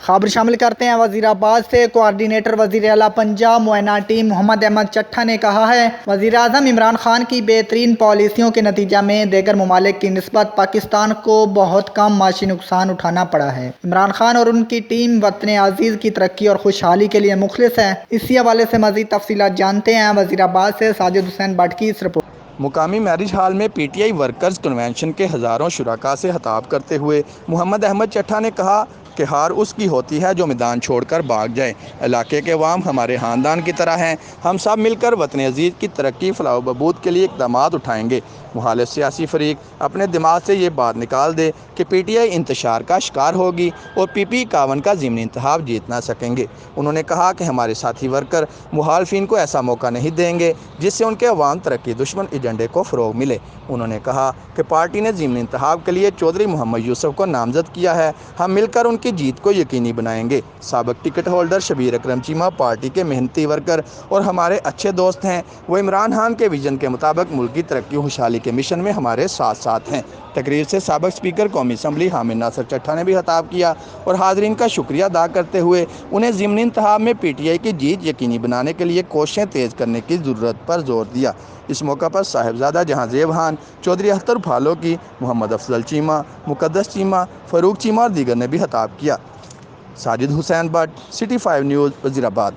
खबर शामिल करते हैं वजीराबाद से। कोऑर्डिनेटर वजीर आला पंजाब मुआयना टीम मोहम्मद अहमद चट्ठा ने कहा है, वजीर आज़म इमरान खान की बेहतरीन पॉलिसियों के नतीजा में दीगर ममालिक की निस्बत पाकिस्तान को बहुत कम माशी नुकसान उठाना पड़ा है। इमरान खान और उनकी टीम वतन अजीज़ की तरक्की और खुशहाली के लिए मुखलिस है। इसी हवाले से मज़ीद तफसीलात जानते हैं वजीराबाद से साजिद हुसैन भट्ट की इस रिपोर्ट। मुकामी मैरिज हॉल में पीटीआई वर्कर्स कन्वेंशन के हज़ारों शुरका से खिताब करते हुए मोहम्मद अहमद चट्ठा ने कहा कि हार उसकी होती है जो मैदान छोड़कर भाग जाए। इलाके के अवाम हमारे ख़ानदान की तरह हैं। हम सब मिलकर वतन अजीज़ की तरक्की फलाह बहबूद के लिए इक़दाम उठाएंगे। मुखालिफ सियासी फरीक अपने दिमाग से ये बात निकाल दे कि पीटीआई इंतशार का शिकार होगी और PP51 का ज़िमनी इंतखाब जीत ना सकेंगे। उन्होंने कहा कि हमारे साथी वर्कर मुखालफिन को ऐसा मौका नहीं देंगे जिससे उनके अवाम तरक्की दुश्मन एजेंडे को फ़रोग़ मिले। उन्होंने कहा कि पार्टी ने ज़िमनी इंतखाब के लिए चौधरी मोहम्मद यूसुफ को नामज़द किया है। हम मिलकर उनकी जीत को यकीनी बनाएंगे। साबिक़ टिकट होल्डर शबीर अकरम चीमा पार्टी के मेहनती वर्कर और हमारे अच्छे दोस्त हैं। वो इमरान खान के विजन के मुताबिक मुल्क की तरक्की खुशहाली के मिशन में हमारे साथ साथ हैं। तकरीर से साबिक़ स्पीकर कौमी असम्बली हामिद नासिर चट्ठा ने भी खिताब किया और हाज़रीन का शुक्रिया अदा करते हुए उन्हें ज़िमनी इंतखाब में पीटीआई की जीत यकीनी बनाने के लिए कोशिशें तेज़ करने की ज़रूरत पर जोर दिया। इस मौका पर साहिबजादा जहांज़ेब खान, चौधरी अख्तर फारूकी, मोहम्मद अफजल चीमा, मुकद्दस चीमा, फ़ारूक चीमा और दीगर ने भी खिताब किया। Sajid Hussain Bhatt, city 5 news, Wazirabad.